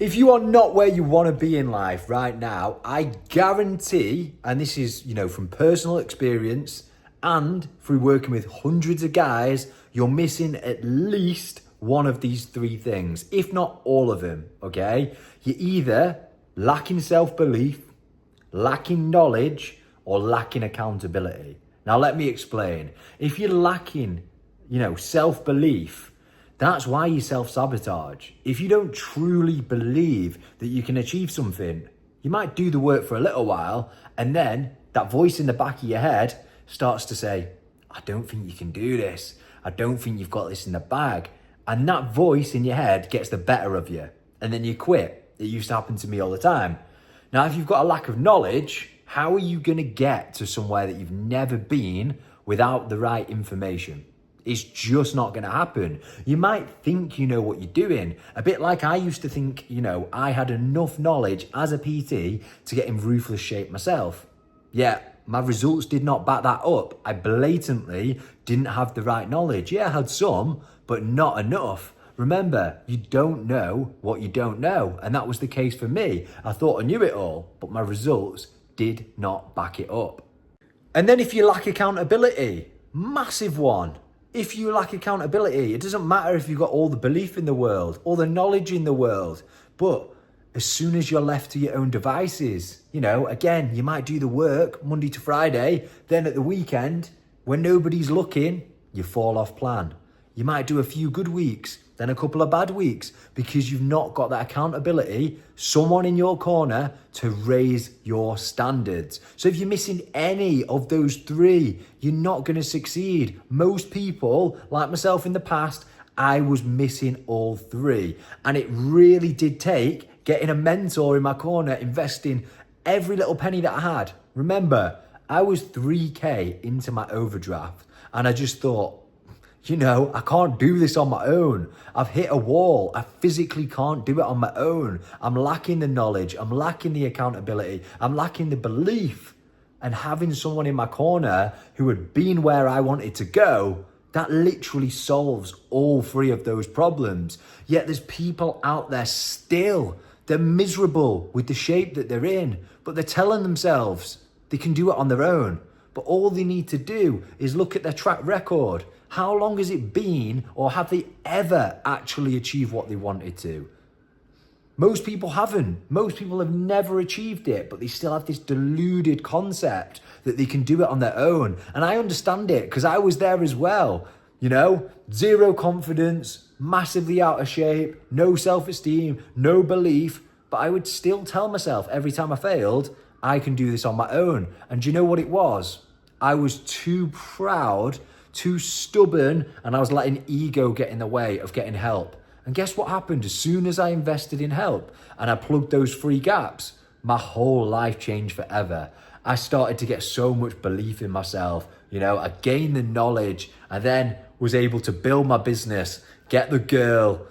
If you are not where you want to be in life right now, I guarantee, and this is, from personal experience and through working with hundreds of guys, you're missing at least one of these three things, if not all of them, okay? You're either lacking self-belief, lacking knowledge, or lacking accountability. Now, let me explain. If you're lacking, self-belief, that's why you self-sabotage. If you don't truly believe that you can achieve something, you might do the work for a little while, and then that voice in the back of your head starts to say, I don't think you can do this. I don't think you've got this in the bag. And that voice in your head gets the better of you. And then you quit. It used to happen to me all the time. Now, if you've got a lack of knowledge, how are you going to get to somewhere that you've never been without the right information? It's just not going to happen. You might think you know what you're doing. A bit like I used to think, I had enough knowledge as a PT to get in ruthless shape myself. Yeah, my results did not back that up. I blatantly didn't have the right knowledge. Yeah, I had some, but not enough. Remember, you don't know what you don't know. And that was the case for me. I thought I knew it all, but my results did not back it up. And then if you lack accountability, massive one. If you lack accountability, it doesn't matter if you've got all the belief in the world, all the knowledge in the world, but as soon as you're left to your own devices, again, you might do the work Monday to Friday, then at the weekend, when nobody's looking, you fall off plan. You might do a few good weeks, then a couple of bad weeks, because you've not got that accountability, someone in your corner to raise your standards. So if you're missing any of those three, you're not going to succeed. Most people, like myself in the past, I was missing all three. And it really did take getting a mentor in my corner, investing every little penny that I had. Remember, I was 3K into my overdraft, and I just thought, I can't do this on my own. I've hit a wall. I physically can't do it on my own. I'm lacking the knowledge. I'm lacking the accountability. I'm lacking the belief. And having someone in my corner who had been where I wanted to go, that literally solves all three of those problems. Yet there's people out there still, they're miserable with the shape that they're in, but they're telling themselves they can do it on their own. But all they need to do is look at their track record. How long has it been, or have they ever actually achieved what they wanted to? Most people haven't. Most people have never achieved it, but they still have this deluded concept that they can do it on their own. And I understand it because I was there as well. Zero confidence, massively out of shape, no self-esteem, no belief. But I would still tell myself every time I failed, I can do this on my own. And do you know what it was? I was too proud, too stubborn, and I was letting ego get in the way of getting help. And guess what happened? As soon as I invested in help and I plugged those three gaps, my whole life changed forever. I started to get so much belief in myself. I gained the knowledge. I then was able to build my business, get the girl,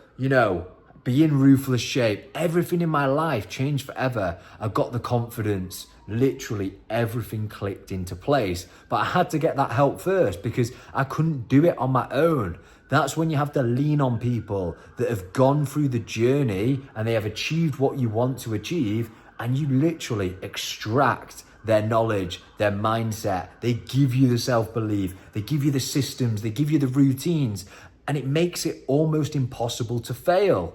be in ruthless shape. Everything in my life changed forever. I got the confidence. Literally everything clicked into place. But I had to get that help first because I couldn't do it on my own. That's when you have to lean on people that have gone through the journey and they have achieved what you want to achieve, and you literally extract their knowledge, their mindset. They give you the self-belief, they give you the systems, they give you the routines, and it makes it almost impossible to fail.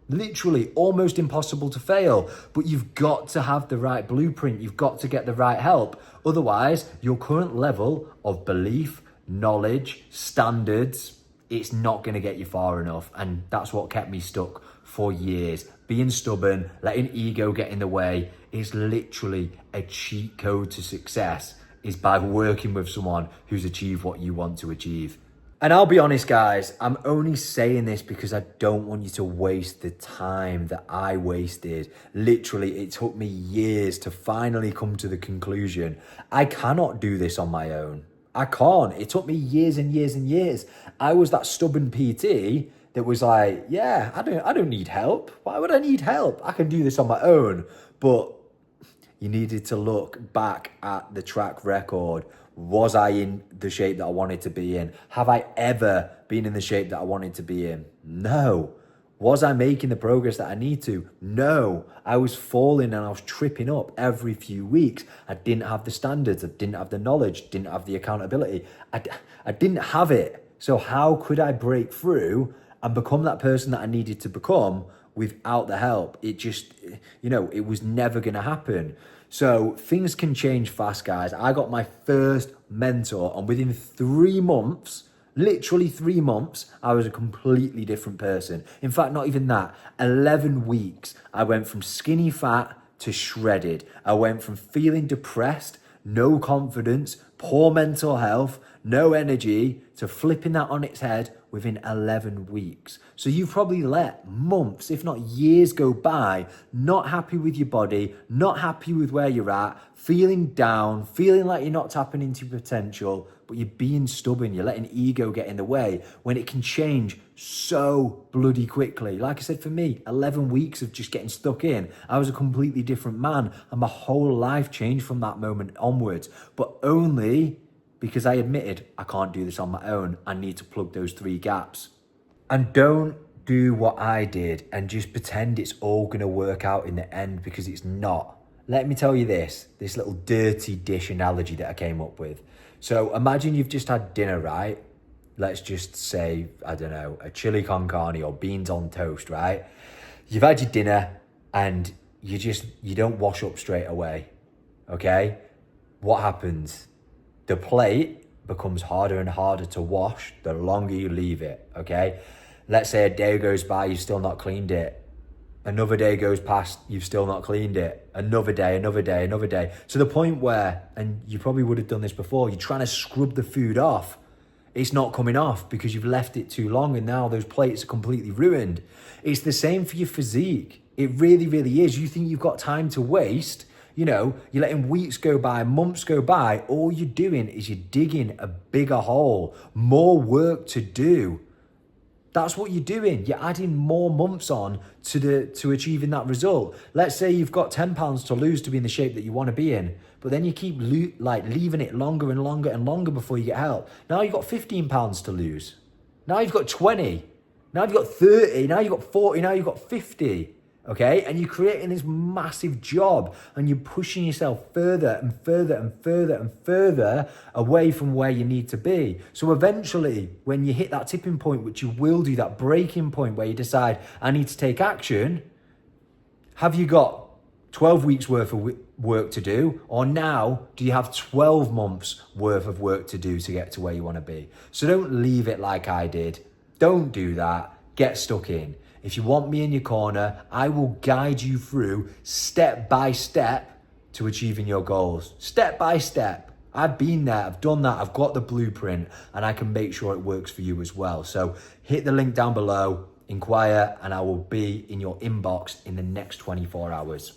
Literally almost impossible to fail, but you've got to have the right blueprint. You've got to get the right help. Otherwise, your current level of belief, knowledge, standards, it's not going to get you far enough. And that's what kept me stuck for years. Being stubborn, letting ego get in the way is literally a cheat code to success, is by working with someone who's achieved what you want to achieve. And I'll be honest, guys, I'm only saying this because I don't want you to waste the time that I wasted. Literally, it took me years to finally come to the conclusion. I cannot do this on my own. I can't. It took me years and years and years. I was that stubborn PT that was like, yeah, I don't need help. Why would I need help? I can do this on my own. But you needed to look back at the track record. Was I in the shape that I wanted to be in? Have I ever been in the shape that I wanted to be in? No. Was I making the progress that I need to? No, I was falling and I was tripping up every few weeks. I didn't have the standards, I didn't have the knowledge, didn't have the accountability. I didn't have it. So how could I break through and become that person that I needed to become without the help? It just, it was never going to happen. So things can change fast, guys. I got my first mentor, and within 3 months, literally 3 months, I was a completely different person. In fact, not even that. 11 weeks, I went from skinny fat to shredded. I went from feeling depressed, no confidence, poor mental health, no energy, to flipping that on its head within 11 weeks. So you've probably let months, if not years, go by, not happy with your body, not happy with where you're at, feeling down, feeling like you're not tapping into your potential, but you're being stubborn, you're letting ego get in the way when it can change so bloody quickly. Like I said, for me, 11 weeks of just getting stuck in, I was a completely different man, and my whole life changed from that moment onwards, but only because I admitted I can't do this on my own. I need to plug those 3 gaps. And don't do what I did and just pretend it's all going to work out in the end, because it's not. Let me tell you this little dirty dish analogy that I came up with. So imagine you've just had dinner, right? Let's just say, I don't know, a chili con carne or beans on toast, right? You've had your dinner and you don't wash up straight away, okay? What happens? The plate becomes harder and harder to wash the longer you leave it, okay? Let's say a day goes by, you've still not cleaned it. Another day goes past, you've still not cleaned it. Another day. To the point where, and you probably would have done this before, you're trying to scrub the food off. It's not coming off because you've left it too long, and now those plates are completely ruined. It's the same for your physique. It really, really is. You think you've got time to waste. You're letting weeks go by, months go by. All you're doing is you're digging a bigger hole, more work to do. That's what you're doing. You're adding more months on to achieving that result. Let's say you've got 10 pounds to lose to be in the shape that you want to be in, but then you keep leaving it longer and longer and longer before you get help. Now you've got 15 pounds to lose. Now you've got 20. Now you've got 30. Now you've got 40. Now you've got 50. Okay, and you're creating this massive job, and you're pushing yourself further and further and further and further away from where you need to be. So eventually, when you hit that tipping point, which you will do, that breaking point where you decide, I need to take action, have you got 12 weeks worth of work to do? Or now, do you have 12 months worth of work to do to get to where you want to be? So don't leave it like I did. Don't do that. Get stuck in. If you want me in your corner, I will guide you through step by step to achieving your goals. Step by step. I've been there, I've done that, I've got the blueprint, and I can make sure it works for you as well. So hit the link down below, inquire, and I will be in your inbox in the next 24 hours.